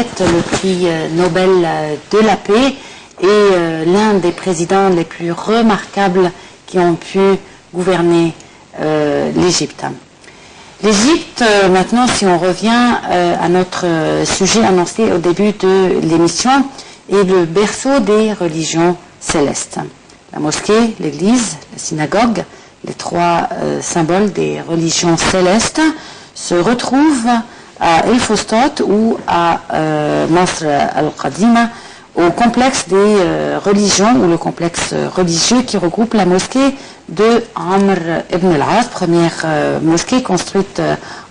poète, le prix Nobel de la paix et l'un des présidents les plus remarquables qui ont pu gouverner l'Égypte. L'Égypte, maintenant, si on revient à notre sujet annoncé au début de l'émission, est le berceau des religions célestes. La mosquée, l'église, la synagogue, les trois symboles des religions célestes, se retrouvent à El Fostat ou à Masr al-Qadima, au complexe des religions ou le complexe religieux qui regroupe la mosquée de Amr ibn al-As, première mosquée construite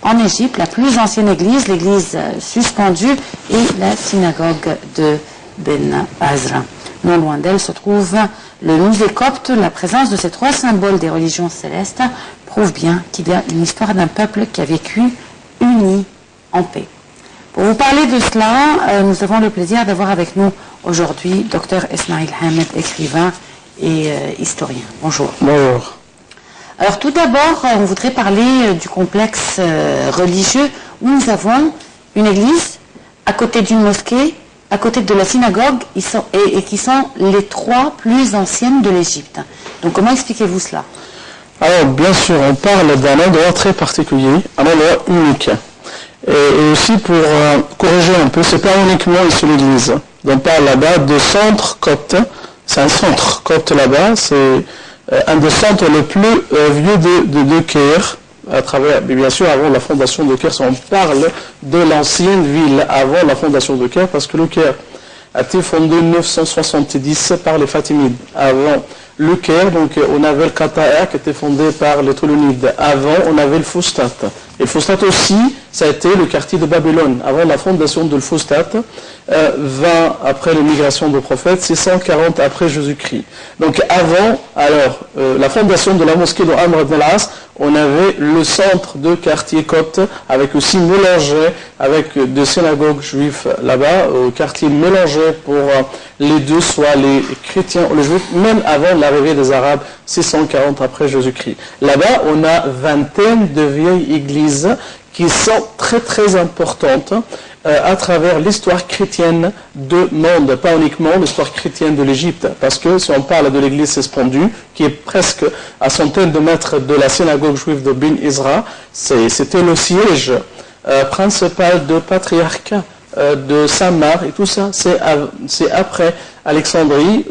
en Égypte, la plus ancienne église, l'église suspendue, et la synagogue de Ben Azra. Non loin d'elle se trouve le musée copte. La présence de ces trois symboles des religions célestes prouve bien qu'il y a une histoire d'un peuple qui a vécu uni en paix. Pour vous parler de cela, nous avons le plaisir d'avoir avec nous aujourd'hui Dr Ismail Hamad, écrivain et historien. Bonjour. Bonjour. Alors tout d'abord, on voudrait parler du complexe religieux où nous avons une église à côté d'une mosquée, à côté de la synagogue, et qui sont les trois plus anciennes de l'Égypte. Donc comment expliquez-vous cela? Alors bien sûr, on parle d'un endroit très particulier, un endroit unique. Et aussi pour corriger un peu, c'est pas uniquement ici l'église. On parle là-bas de centre copte. C'est un centre copte là-bas. C'est un des centres les plus vieux de Caire. À travers, bien sûr, avant la fondation de Caire, on parle de l'ancienne ville avant la fondation de Caire, parce que le Caire a été fondé en 970 par les Fatimides. Avant le Caire, donc on avait le Qata'a qui était fondé par les Ptolemides. Avant, on avait le Fustat. Et le Fustat aussi, ça a été le quartier de Babylone. Avant la fondation de le Fustat, 20 après l'émigration du prophète, 640 après Jésus-Christ. Donc avant, alors, la fondation de la mosquée de Amr ibn al-As, on avait le centre de quartier copte, avec aussi mélangé, avec des synagogues juifs là-bas, quartier mélangé pour les deux, soit les chrétiens ou les juifs, même avant l'arrivée des Arabes, 640 après Jésus-Christ. Là-bas, on a vingtaine de vieilles églises qui sont très très importantes à travers l'histoire chrétienne du monde, pas uniquement l'histoire chrétienne de l'Égypte, parce que si on parle de l'église suspendue, qui est presque à centaines de mètres de la synagogue juive de Ben Ezra, c'était le siège principal de patriarcat de Samar, et tout ça, c'est après Alexandrie,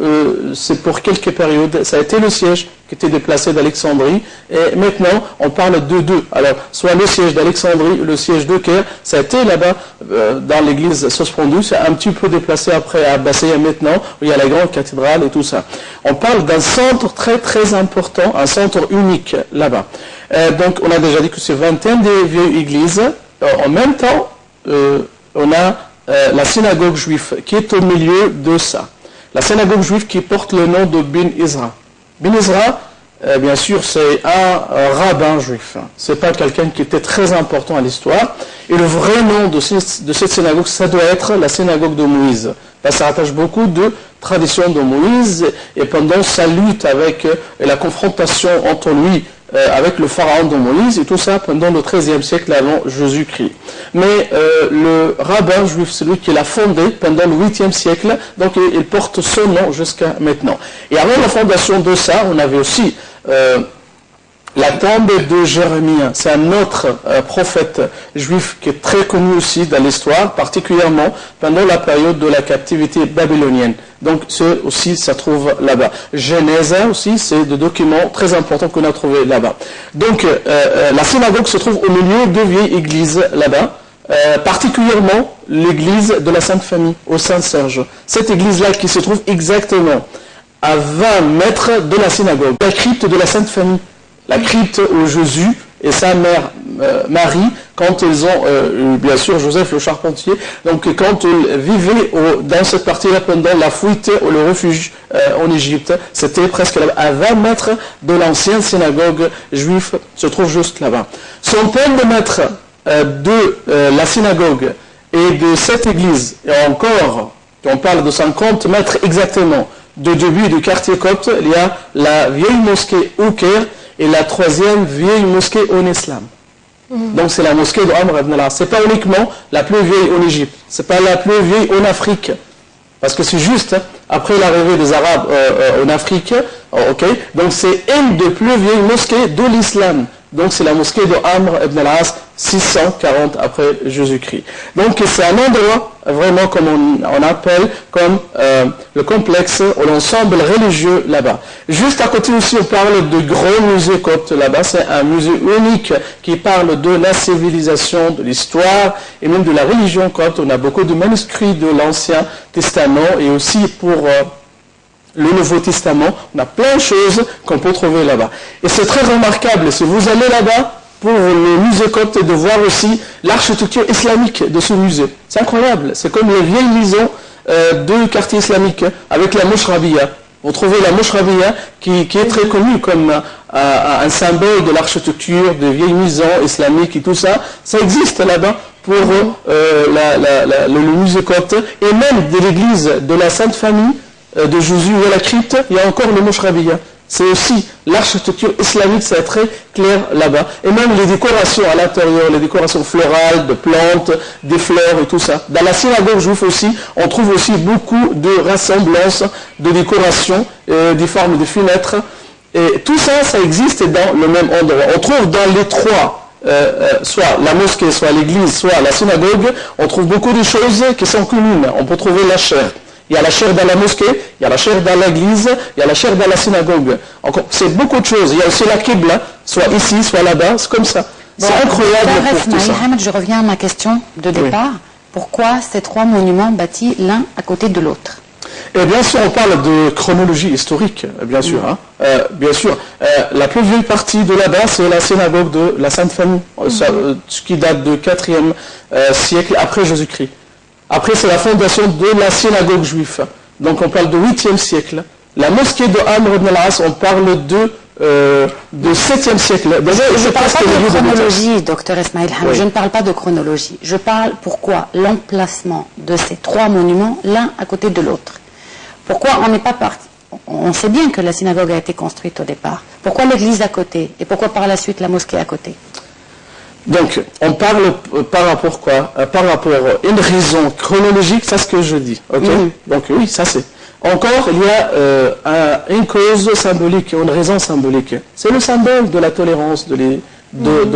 c'est pour quelques périodes, ça a été le siège qui était déplacé d'Alexandrie, et maintenant on parle de deux. Alors, soit le siège d'Alexandrie, le siège de Caire, ça a été là-bas, dans l'église suspendue, c'est un petit peu déplacé après à Abbassiya maintenant, où il y a la grande cathédrale et tout ça. On parle d'un centre très très important, un centre unique là-bas. Donc on a déjà dit que c'est vingtaine de vieilles églises. En même temps, on a la synagogue juive qui est au milieu de ça. La synagogue juive qui porte le nom de Ben Ezra. Ben Ezra, bien sûr, c'est un rabbin juif. C'est pas quelqu'un qui était très important à l'histoire. Et le vrai nom de cette synagogue, ça doit être la synagogue de Moïse. Parce que ça rattache beaucoup de traditions de Moïse. Et pendant sa lutte avec la confrontation entre lui avec le pharaon de Moïse, et tout ça pendant le XIIIe siècle avant Jésus-Christ. Mais le rabbin juif, celui qui l'a fondé pendant le 8e siècle, donc il porte son nom jusqu'à maintenant. Et avant la fondation de ça, on avait aussi la tombe de Jérémie. C'est un autre prophète juif qui est très connu aussi dans l'histoire, particulièrement pendant la période de la captivité babylonienne. Donc aussi, ça trouve là-bas. Genèse aussi, c'est des documents très importants qu'on a trouvés là-bas. Donc la synagogue se trouve au milieu de vieilles églises là-bas, particulièrement l'église de la Sainte Famille, au Saint-Serge. Cette église-là qui se trouve exactement à 20 mètres de la synagogue, la crypte de la Sainte Famille. La crypte où Jésus et sa mère Marie, quand ils ont, bien sûr, Joseph le charpentier, donc quand ils vivaient dans cette partie-là pendant la fuite ou le refuge en Égypte, c'était presque à 20 mètres de l'ancienne synagogue juive, se trouve juste là-bas. Centaines de mètres de la synagogue et de cette église, et encore, on parle de 50 mètres exactement, de début du quartier copte, il y a la vieille mosquée au Caire, et la troisième vieille mosquée en islam. Donc c'est la mosquée de Amr ibn al-As. C'est pas uniquement la plus vieille en Égypte, c'est pas la plus vieille en Afrique. Parce que c'est juste après l'arrivée des Arabes en Afrique, donc c'est une des plus vieilles mosquées de l'islam. Donc c'est la mosquée de Amr ibn al-As, 640 après Jésus-Christ. Donc c'est un endroit vraiment comme on appelle comme le complexe ou l'ensemble religieux là-bas. Juste à côté aussi on parle de gros musées coptes là-bas. C'est un musée unique qui parle de la civilisation, de l'histoire et même de la religion copte. On a beaucoup de manuscrits de l'Ancien Testament et aussi pour le Nouveau Testament, on a plein de choses qu'on peut trouver là-bas. Et c'est très remarquable, si vous allez là-bas, pour le musée copte, de voir aussi l'architecture islamique de ce musée. C'est incroyable, c'est comme les vieilles maisons de quartier islamique, avec la Mouchrabia. Vous trouvez la Mouchrabia qui est très connue comme un symbole de l'architecture, des vieilles maisons islamiques et tout ça. Ça existe là-bas pour le musée copte, et même de l'église de la Sainte Famille, de Jésus à la crypte, il y a encore le Mouchrabia. C'est aussi l'architecture islamique, c'est très clair là-bas. Et même les décorations à l'intérieur, les décorations florales, de plantes, des fleurs et tout ça. Dans la synagogue juive aussi, on trouve aussi beaucoup de ressemblances, de décorations, des formes de fenêtres. Et tout ça, ça existe dans le même endroit. On trouve dans les trois, soit la mosquée, soit l'église, soit la synagogue, on trouve beaucoup de choses qui sont communes. On peut trouver la chair. Il y a la chair dans la mosquée, il y a la chair dans l'église, il y a la chair dans la synagogue. C'est beaucoup de choses. Il y a aussi la Qibla, soit ici, soit là-bas, c'est comme ça. C'est incroyable pour tout ça. Je reviens à ma question de départ. Oui. Pourquoi ces trois monuments bâtis l'un à côté de l'autre? Et bien sûr, on parle de chronologie historique, bien sûr. Bien sûr, la plus vieille partie de là-bas, c'est la synagogue de la Sainte Famille, ce qui date du 4e siècle après Jésus-Christ. Après, c'est la fondation de la synagogue juive. Donc, on parle du 8e siècle. La mosquée de Amr ibn al-As, on parle de 7e siècle. Je ne parle pas de chronologie, docteur Esmaïl Hamd. Oui. Je ne parle pas de chronologie. Je parle pourquoi l'emplacement de ces trois monuments, l'un à côté de l'autre. Pourquoi on n'est pas parti? On sait bien que la synagogue a été construite au départ. Pourquoi l'église à côté? Et pourquoi par la suite la mosquée à côté? Donc, on parle par rapport quoi? Par rapport à une raison chronologique, c'est ce que je dis. Okay? Donc oui, ça c'est. Encore, il y a une cause symbolique, une raison symbolique. C'est le symbole de la tolérance de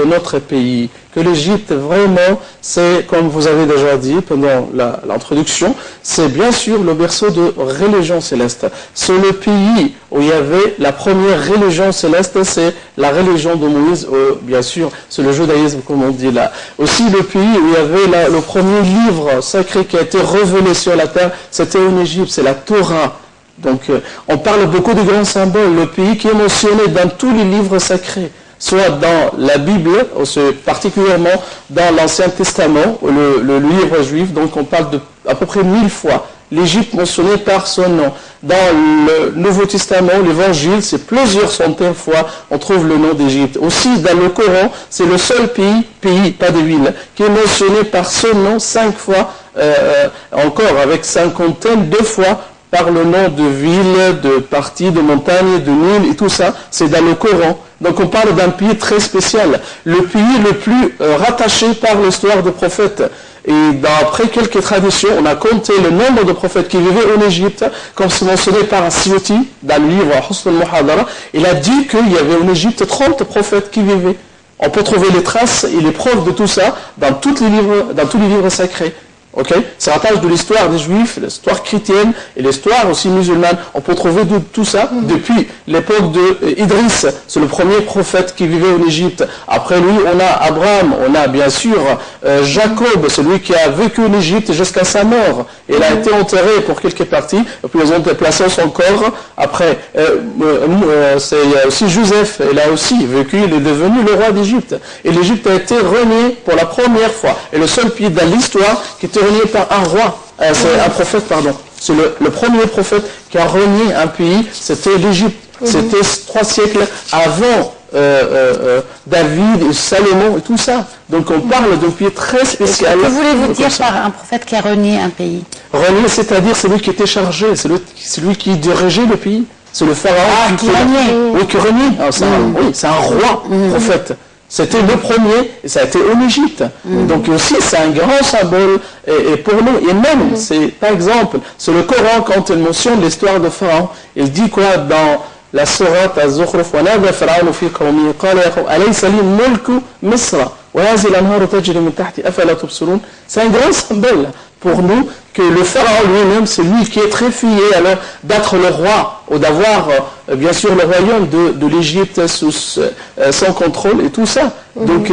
notre pays. Que l'Égypte, vraiment, c'est, comme vous avez déjà dit pendant l'introduction, c'est bien sûr le berceau de religion céleste. C'est le pays où il y avait la première religion céleste, c'est la religion de Moïse, bien sûr, c'est le judaïsme, comme on dit là. Aussi, le pays où il y avait le premier livre sacré qui a été révélé sur la terre, c'était en Égypte, c'est la Torah. Donc, on parle beaucoup de grands symboles. Le pays qui est mentionné dans tous les livres sacrés, soit dans la Bible, particulièrement dans l'Ancien Testament, le livre juif, donc on parle de à peu près 1000 fois. L'Égypte mentionnée par son nom. Dans le Nouveau Testament, l'Évangile, c'est plusieurs centaines de fois on trouve le nom d'Égypte. Aussi, dans le Coran, c'est le seul pays, pas de ville, qui est mentionné par son nom 5 fois, encore avec cinquantaine de fois, par le nom de ville, de parties, de montagnes, de Nil et tout ça, c'est dans le Coran. Donc on parle d'un pays très spécial, le pays le plus rattaché par l'histoire des prophètes. Et d'après quelques traditions, on a compté le nombre de prophètes qui vivaient en Égypte, comme c'est mentionné par Asyuti, dans le livre Husn al-Muhadara. Il a dit qu'il y avait en Égypte 30 prophètes qui vivaient. On peut trouver les traces et les preuves de tout ça dans tous les livres sacrés. Okay? Ça rattache de l'histoire des Juifs, l'histoire chrétienne et l'histoire aussi musulmane. On peut trouver de tout ça depuis l'époque d'Idriss, c'est le premier prophète qui vivait en Égypte. Après lui, on a Abraham, on a bien sûr Jacob, celui qui a vécu en Égypte jusqu'à sa mort. Il a été enterré pour quelques parties, et puis ils ont déplacé son corps. Après, il y a aussi Joseph, il a aussi vécu, il est devenu le roi d'Égypte. Et l'Égypte a été reniée pour la première fois. Et le seul pays dans l'histoire qui était renié par un roi, c'est un prophète, pardon. C'est le premier prophète qui a renié un pays, c'était l'Égypte. C'était 3 siècles avant David et Salomon et tout ça. Donc on parle d'un pays très spécial. Que voulez-vous dire par un prophète qui a renié un pays? Renié, c'est-à-dire celui qui était chargé, c'est lui qui dirigeait le pays. C'est le pharaon qui reniait. Oui, qui reniait. Oui, c'est un roi, prophète. C'était le premier, et ça a été en Égypte. Donc aussi, c'est un grand symbole et pour nous. Et même, c'est par exemple, c'est le Coran, quand il mentionne l'histoire de Pharaon, il dit quoi dans la sourate Az-Zukhruf, وَنَادَى فِرْعَوْنُ فِي قَوْمِهِ قَالَ يَا قَوْمِ أَلَيْسَ لِي مُلْكُ مِصْرَ وَهَٰذِهِ الْأَنْهَارُ تَجْرِي مِنْ تَحْتِي أَفَلَا تُبْصِرُونَ. C'est un grand symbole pour nous que le pharaon lui-même, c'est lui qui est très fier alors d'être le roi ou d'avoir bien sûr le royaume de l'Égypte sous son contrôle et tout ça. Donc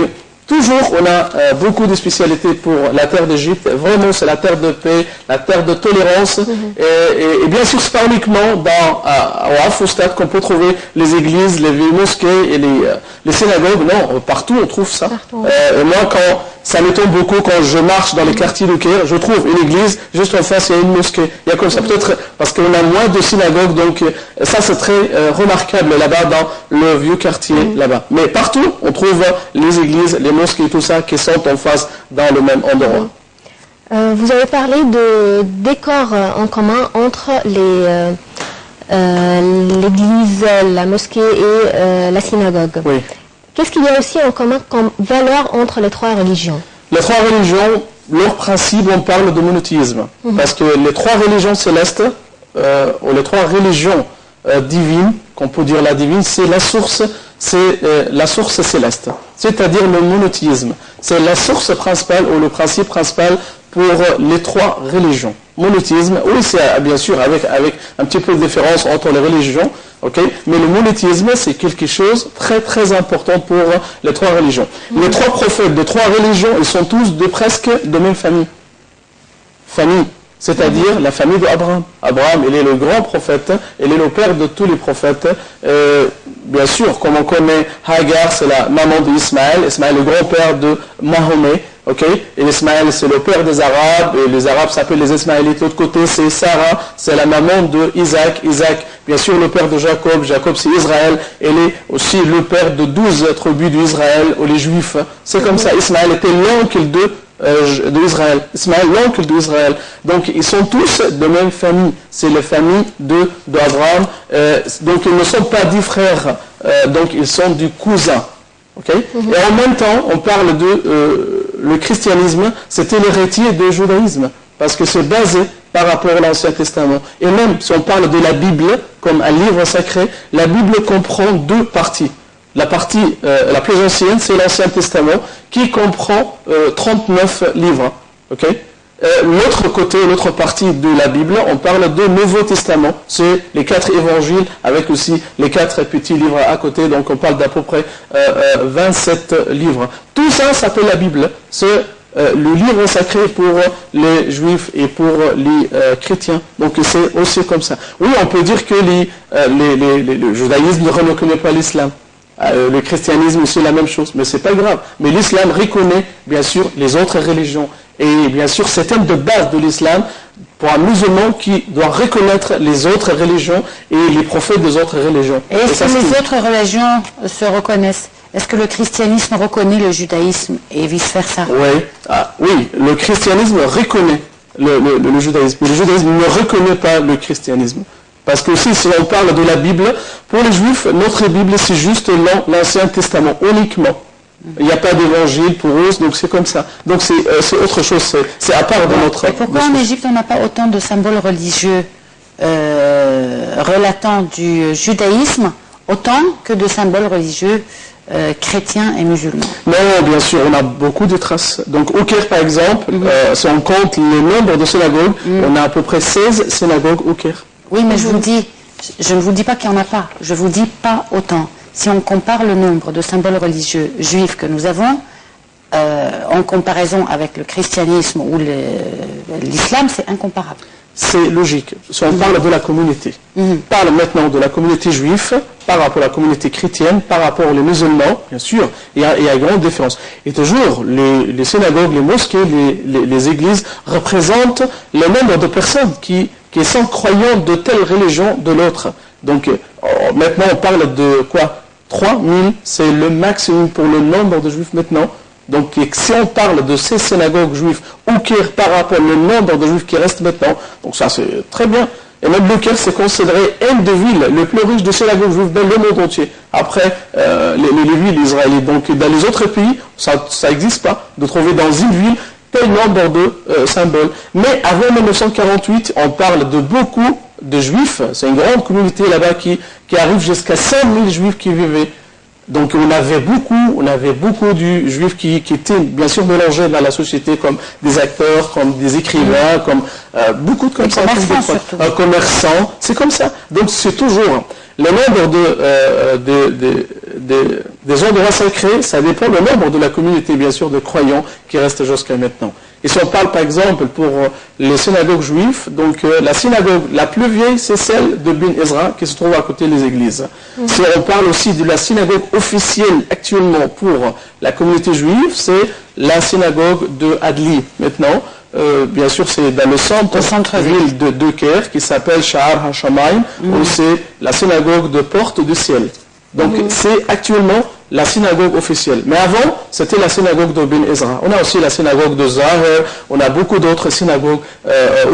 toujours on a beaucoup de spécialités pour la terre d'Égypte. Vraiment c'est la terre de paix, la terre de tolérance. Et bien sûr c'est pas uniquement au Al-Fustat qu'on peut trouver les églises, les mosquées et les synagogues. Non, partout on trouve ça. Et moi ça m'étonne beaucoup quand je marche dans les quartiers de Caire, je trouve une église, juste en face il y a une mosquée. Il y a comme ça, peut-être parce qu'on a moins de synagogues, donc ça c'est très remarquable là-bas dans le vieux quartier là-bas. Mais partout on trouve les églises, les mosquées et tout ça qui sont en face dans le même endroit. Vous avez parlé de décors en commun entre l'église, la mosquée et la synagogue. Oui. Qu'est-ce qu'il y a aussi en commun comme valeur entre les trois religions? Les trois religions, leur principe, on parle de monothéisme. Parce que les trois religions célestes, ou les trois religions divines, qu'on peut dire la divine, c'est la source céleste. C'est-à-dire le monothéisme. C'est la source principale ou le principe principal pour les trois religions. Monothéisme, oui, c'est bien sûr avec un petit peu de différence entre les religions, mais le monothéisme, c'est quelque chose de très très important pour les trois religions. Les trois prophètes de trois religions, ils sont tous presque de même famille. C'est-à-dire la famille d'Abraham. Abraham, il est le grand prophète, il est le père de tous les prophètes. Bien sûr, comme on connaît, Hagar, c'est la maman d'Ismaël. Ismaël, le grand-père de Mahomet. Et Ismaël, c'est le père des Arabes. Et les Arabes s'appellent les Ismaélites. De l'autre côté, c'est Sarah, c'est la maman de Isaac. Isaac, bien sûr, le père de Jacob. Jacob, c'est Israël. Elle est aussi le père de 12 tribus d'Israël, ou les Juifs. C'est comme ça. Ismaël était l'oncle d'Israël. Ismaël, l'oncle d'Israël. Donc, ils sont tous de même famille. C'est la famille d'Abraham. Donc, ils ne sont pas dits frères. Donc, ils sont du cousin. Et en même temps, on parle de le christianisme, c'était l'héritier du judaïsme. Parce que c'est basé par rapport à l'Ancien Testament. Et même, si on parle de la Bible, comme un livre sacré, la Bible comprend deux parties. La partie la plus ancienne, c'est l'Ancien Testament, qui comprend 39 livres. L'autre côté, l'autre partie de la Bible, on parle de Nouveau Testament. C'est les 4 évangiles, avec aussi les 4 petits livres à côté. Donc on parle d'à peu près 27 livres. Tout ça s'appelle la Bible. C'est le livre sacré pour les juifs et pour les chrétiens. Donc c'est aussi comme ça. Oui, on peut dire que le judaïsme ne reconnaît pas l'islam. Le christianisme c'est la même chose, mais c'est pas grave. Mais l'islam reconnaît bien sûr les autres religions. Et bien sûr, c'est un de base de l'islam pour un musulman qui doit reconnaître les autres religions et les prophètes des autres religions. Et est-ce que les autres religions se reconnaissent? Est-ce que le christianisme reconnaît le judaïsme et vice-versa? Oui, le christianisme reconnaît le judaïsme. Mais le judaïsme ne reconnaît pas le christianisme. Parce que si on parle de la Bible, pour les juifs, notre Bible c'est juste l'Ancien Testament, uniquement. Il n'y a pas d'évangile pour eux, donc c'est comme ça. Donc c'est autre chose, c'est à part de notre... Et pourquoi en Égypte on n'a pas autant de symboles religieux relatant du judaïsme, autant que de symboles religieux chrétiens et musulmans? Non, bien sûr, on a beaucoup de traces. Donc au Caire par exemple, si on compte le nombre de synagogues, on a à peu près 16 synagogues au Caire. Oui, mais je ne vous dis pas qu'il n'y en a pas, je vous dis pas autant. Si on compare le nombre de symboles religieux juifs que nous avons, en comparaison avec le christianisme ou l'islam, c'est incomparable. C'est logique. Si on parle de la communauté, parle maintenant de la communauté juive par rapport à la communauté chrétienne, par rapport aux musulmans, bien sûr, il y a une grande différence. Et toujours, les synagogues, les mosquées, les églises représentent le nombre de personnes qui sont croyants de telle religion de l'autre. Donc maintenant on parle de quoi? 3000, c'est le maximum pour le nombre de juifs maintenant. Donc si on parle de ces synagogues juives au Caire par rapport au nombre de juifs qui restent maintenant, donc ça c'est très bien. Et même le Caire, c'est considéré une des villes les plus riches de synagogues juives dans le monde entier. Après les villes israéliennes. Donc dans les autres pays, ça n'existe pas de trouver dans une ville tel nombre de symboles. Mais avant 1948, on parle de beaucoup de juifs. C'est une grande communauté là-bas qui arrive jusqu'à 100 000 juifs qui vivaient. Donc on avait beaucoup de juifs qui étaient bien sûr mélangés dans la société comme des acteurs, comme des écrivains, comme beaucoup de comme ça, un commerçant, c'est comme ça. Donc c'est toujours le nombre des endroits sacrés, ça dépend du nombre de la communauté bien sûr de croyants qui restent jusqu'à maintenant. Et si on parle par exemple pour les synagogues juives, donc la synagogue la plus vieille c'est celle de Ben Ezra qui se trouve à côté des églises. Si on parle aussi de la synagogue officielle actuellement pour la communauté juive, c'est la synagogue de Adli maintenant. Bien sûr c'est dans le centre-ville de Caire qui s'appelle Sha'ar HaShamayim, où c'est la synagogue de Porte du Ciel. Donc c'est actuellement la synagogue officielle. Mais avant, c'était la synagogue de Ben Ezra. On a aussi la synagogue de Zahir, on a beaucoup d'autres synagogues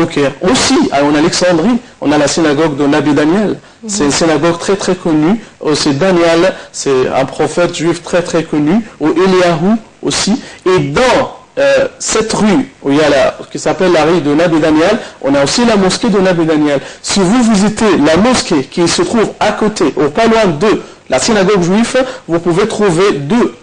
au Caire. Aussi, en Alexandrie, on a la synagogue de Nabi Daniel. C'est une synagogue très très connue. Aussi Daniel, c'est un prophète juif très très connu. Ou Eliyahu aussi. Et dans cette rue où il y a qui s'appelle la rue de Nabi Daniel, on a aussi la mosquée de Nabi Daniel. Si vous visitez la mosquée qui se trouve à côté, ou pas loin de la synagogue juive, vous pouvez trouver deux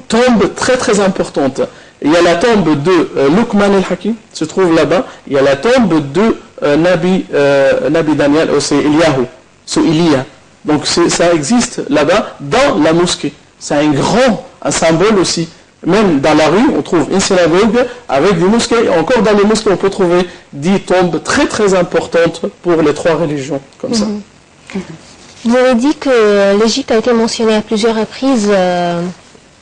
tombes très très importantes. Il y a la tombe de Luqman el-Hakim, se trouve là-bas. Il y a la tombe de Nabi Daniel, c'est Eliyahu, c'est Elia. Donc ça existe là-bas dans la mosquée. C'est un symbole aussi. Même dans la rue, on trouve une synagogue avec des mosquées. Encore dans les mosquées, on peut trouver 10 tombes très très importantes pour les 3 religions, comme ça. Vous avez dit que l'Égypte a été mentionnée à plusieurs reprises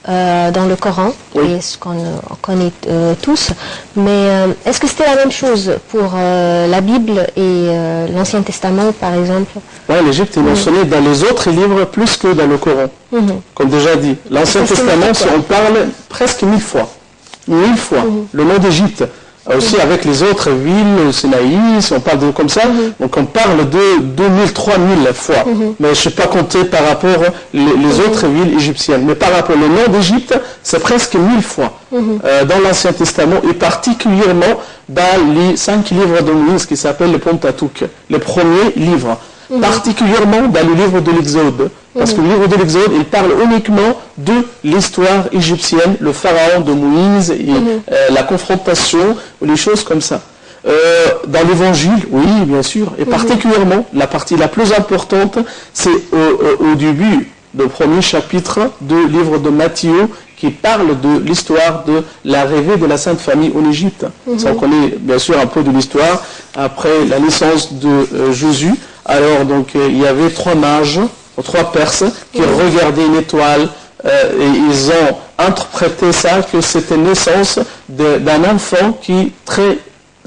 dans le Coran, et ce qu'on connaît tous. Mais est-ce que c'était la même chose pour la Bible et l'Ancien Testament, par exemple? Oui, l'Égypte est mentionnée dans les autres livres plus que dans le Coran. Comme déjà dit, l'Ancien Testament, on parle presque 1000 fois. 1000 fois, le nom d'Égypte. Aussi avec les autres villes, Sinaï, si on parle comme ça, donc on parle de 2000, 3000 fois. Mais je ne sais pas compter par rapport les autres villes égyptiennes. Mais par rapport au nom d'Égypte, c'est presque 1000 fois dans l'Ancien Testament et particulièrement dans les 5 livres de Moïse qui s'appellent le Pentateuque, les premiers livres. Particulièrement dans le livre de l'Exode. Parce que le livre de l'Exode, il parle uniquement de l'histoire égyptienne, le pharaon de Moïse et la confrontation, ou les choses comme ça. Dans l'Évangile, oui, bien sûr, et particulièrement, la partie la plus importante, c'est au début du premier chapitre du livre de Matthieu, qui parle de l'histoire de l'arrivée de la Sainte Famille en Égypte. Ça, on connaît bien sûr un peu de l'histoire. Après la naissance de Jésus, alors donc il y avait 3 mages, 3 Perses, qui regardaient une étoile et ils ont interprété ça que c'était la naissance d'un enfant qui est très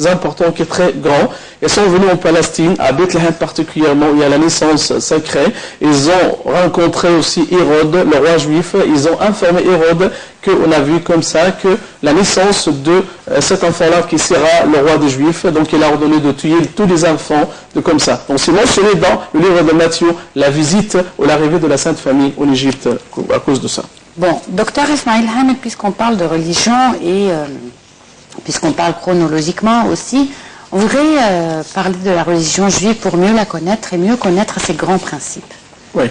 important, qui est très grand. Ils sont venus en Palestine, à Bethléem particulièrement, où il y a la naissance sacrée. Ils ont rencontré aussi Hérode, le roi juif. Ils ont informé Hérode qu'on a vu comme ça que la naissance de cet enfant-là qui sera le roi des Juifs, donc il a ordonné de tuer tous les enfants comme ça. Donc c'est mentionné dans le livre de Matthieu, la visite ou l'arrivée de la Sainte Famille en Égypte à cause de ça. Bon, docteur Ismail Hamid, puisqu'on parle de religion et puisqu'on parle chronologiquement aussi, on voudrait parler de la religion juive pour mieux la connaître et mieux connaître ses grands principes. Oui.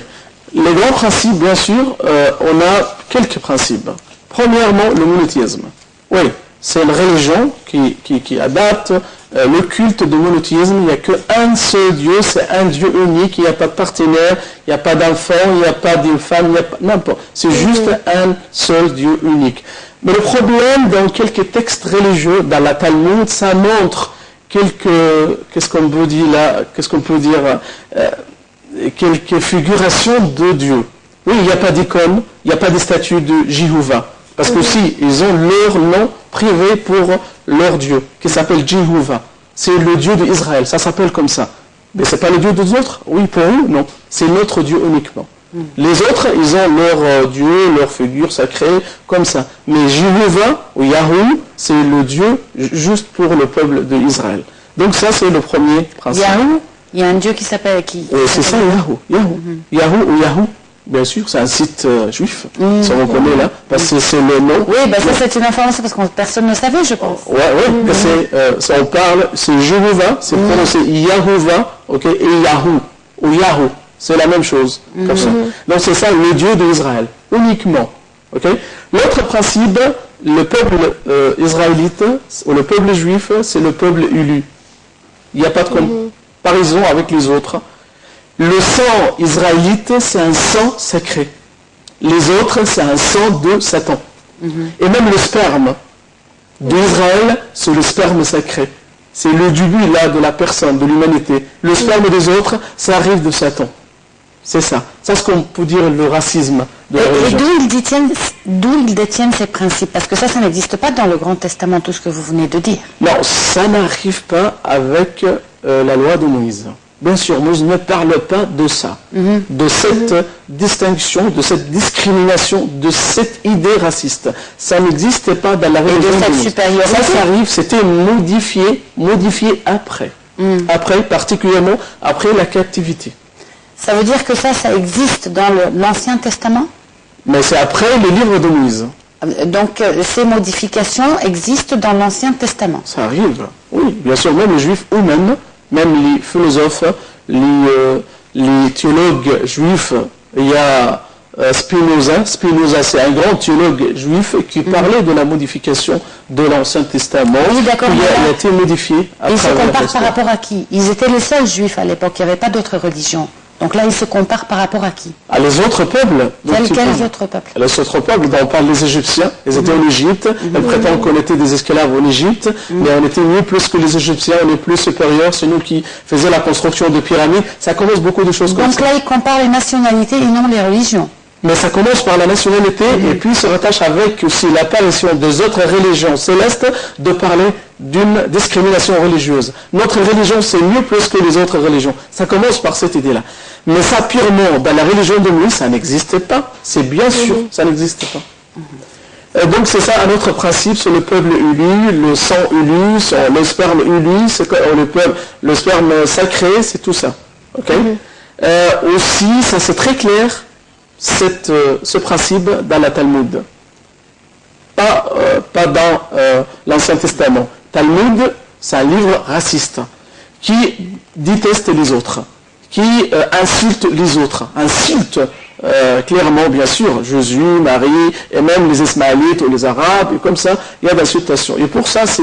Les grands principes, bien sûr, on a quelques principes. Premièrement, le monothéisme. Oui, c'est une religion qui adapte le culte du monothéisme. Il n'y a qu'un seul Dieu, c'est un Dieu unique, il n'y a pas de partenaire, il n'y a pas d'enfant, il n'y a pas d'une femme, il n'y a pas n'importe. C'est juste un seul Dieu unique. Mais le problème dans quelques textes religieux, dans la Talmud, ça montre qu'est-ce qu'on peut dire là, quelques figurations de Dieu. Oui, il n'y a pas d'icône, il n'y a pas de statue de Jéhovah. Parce que si, ils ont leur nom privé pour leur Dieu, qui s'appelle Jéhovah. C'est le Dieu d'Israël, ça s'appelle comme ça. Mais ce n'est pas le Dieu des autres? Oui, pour eux, non. C'est notre Dieu uniquement. Les autres, ils ont leur Dieu, leur figure sacrée, comme ça. Mais Jéhovah, ou Yahou, c'est le Dieu juste pour le peuple d'Israël. Donc ça, c'est le premier principe. Yahoo, il y a un dieu qui s'appelle qui? C'est ça, Yahoo. Yahoo ou Yahoo, bien sûr, c'est un site juif, si on reconnaît là, parce que c'est le nom. Oui, ça c'est une information parce que personne ne savait, je pense. On parle, c'est Jéhovah, c'est prononcé Yahovah, ok, et Yahoo, ou Yahoo, c'est la même chose, comme ça. Donc c'est ça, le Dieu d'Israël, uniquement. ok. L'autre principe, le peuple israélite, ou le peuple juif, c'est le peuple élu. Il n'y a pas de comparaison avec les autres. Le sang israélite, c'est un sang sacré. Les autres, c'est un sang de Satan. Et même le sperme d'Israël, c'est le sperme sacré. C'est le début là de la personne, de l'humanité. Le sperme des autres, ça arrive de Satan. C'est ça. C'est ce qu'on peut dire le racisme de la religion. Et d'où ils détiennent ces principes? Parce que ça n'existe pas dans le Grand Testament, tout ce que vous venez de dire. Non, ça n'arrive pas avec la loi de Moïse. Bien sûr, Moïse ne parle pas de ça, de cette distinction, de cette discrimination, de cette idée raciste. Ça n'existait pas dans la religion de Moïse. Ça arrive, c'était modifié après. Après, particulièrement après la captivité. Ça veut dire que ça existe dans l'Ancien Testament? Mais c'est après le livre de Moïse. Donc, ces modifications existent dans l'Ancien Testament? Ça arrive, oui. Bien sûr, même les Juifs eux-mêmes, même les philosophes, les théologues juifs, il y a Spinoza. Spinoza, c'est un grand théologue juif qui parlait de la modification de l'Ancien Testament. Oui, d'accord. Il a été modifié. Ils se comparent par rapport à qui? Ils étaient les seuls juifs à l'époque, il n'y avait pas d'autres religions. Donc là, ils se comparent par rapport à qui? À les autres peuples. Quels autres peuples? Les autres peuples, dont on parle des Égyptiens. Ils étaient en Égypte. Ils prétendent qu'on était des esclaves en Égypte. Mais on était mieux plus que les Égyptiens. On est plus supérieurs. C'est nous qui faisions la construction de pyramides. Ça commence beaucoup de choses comme ça. Donc là, ils comparent les nationalités et non les religions. Mais ça commence par la nationalité et puis se rattache avec aussi l'apparition des autres religions célestes de parler d'une discrimination religieuse. Notre religion, c'est mieux plus que les autres religions. Ça commence par cette idée-là. Mais ça, purement, dans la religion de Moïse, ça n'existe pas. C'est bien sûr, ça n'existe pas. Donc c'est ça un autre principe sur le peuple élu, le sang élu, le sperme élu, le sperme sacré, c'est tout ça. Okay? Aussi, ça c'est très clair, ce principe dans la Talmud. Pas dans l'Ancien Testament. Talmud, c'est un livre raciste qui déteste les autres, qui insulte les autres, insulte clairement, bien sûr, Jésus, Marie, et même les Ismaélites ou les Arabes, et comme ça, il y a d'insultation. Et pour ça, c'est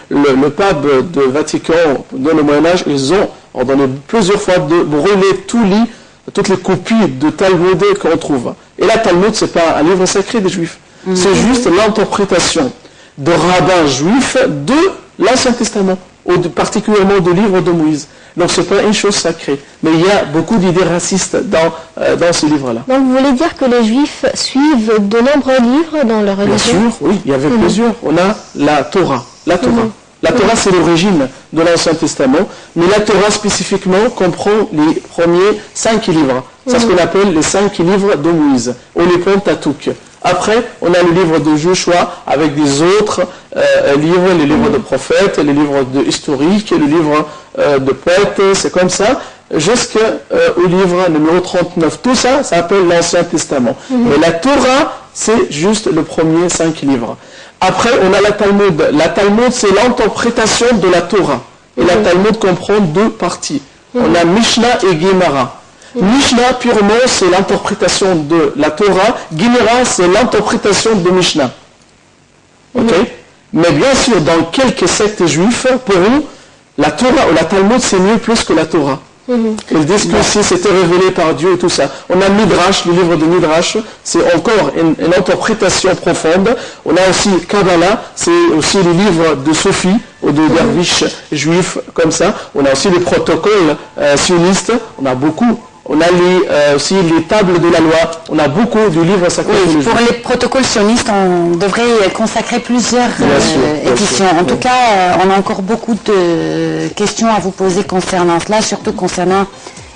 le pape de Vatican, dans le Moyen-Âge, ils ont ordonné plusieurs fois de brûler toutes les copies de Talmud qu'on trouve. Et là, Talmud, ce n'est pas un livre sacré des Juifs. C'est juste l'interprétation de rabbins juifs de l'Ancien Testament, ou particulièrement du livre de Moïse. Donc ce n'est pas une chose sacrée. Mais il y a beaucoup d'idées racistes dans ce livre-là. Donc vous voulez dire que les Juifs suivent de nombreux livres dans leur religion? Bien sûr, oui, il y avait plusieurs. On a la Torah. La Torah, c'est l'origine de l'Ancien Testament, mais la Torah spécifiquement comprend les premiers 5 livres. C'est ce qu'on appelle les 5 livres de Moïse, ou les Pentateuch. Après, on a le livre de Joshua avec des autres livres, les livres de prophètes, les livres historiques, les livres de poètes, c'est comme ça, jusqu'au livre numéro 39. Tout ça, ça s'appelle l'Ancien Testament. Mais la Torah, c'est juste le premier 5 livres. Après, on a la Talmud. La Talmud, c'est l'interprétation de la Torah. Et la Talmud comprend 2 parties. On a Mishnah et Gemara. Mishnah, purement, c'est l'interprétation de la Torah. Gemara, c'est l'interprétation de Mishnah. Ok? Mais bien sûr, dans quelques sectes juifs, pour eux, la Torah ou la Talmud, c'est mieux plus que la Torah. Ils disent que si c'était révélé par Dieu et tout ça. On a Midrash, le livre de Midrash, c'est encore une interprétation profonde. On a aussi Kabbalah, c'est aussi les livres de Sophie ou de derviches juifs comme ça. On a aussi les protocoles sionistes, on a beaucoup. On a aussi les tables de la loi, on a beaucoup de livres sacrés. Oui, pour les protocoles sionistes, on devrait consacrer plusieurs éditions. En tout cas, on a encore beaucoup de questions à vous poser concernant cela, surtout concernant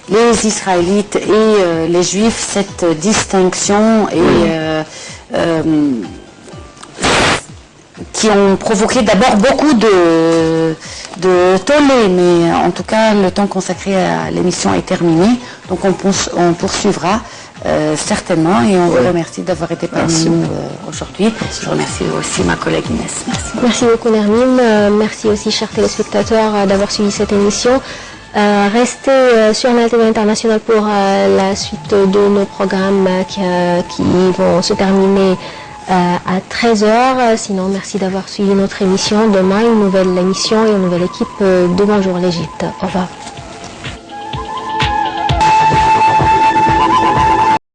les Israélites et les Juifs, cette distinction qui ont provoqué d'abord beaucoup de tollé, mais en tout cas, le temps consacré à l'émission est terminé. Donc, on poursuivra certainement et on vous remercie d'avoir été parmi nous aujourd'hui. Je remercie aussi ma collègue Inès. Merci. Merci beaucoup, Nermine. Merci aussi, chers téléspectateurs, d'avoir suivi cette émission. Restez sur la TV internationale pour la suite de nos programmes qui vont se terminer à 13h. Sinon, merci d'avoir suivi notre émission. Demain, une nouvelle émission et une nouvelle équipe de Bonjour l'Égypte. Au revoir.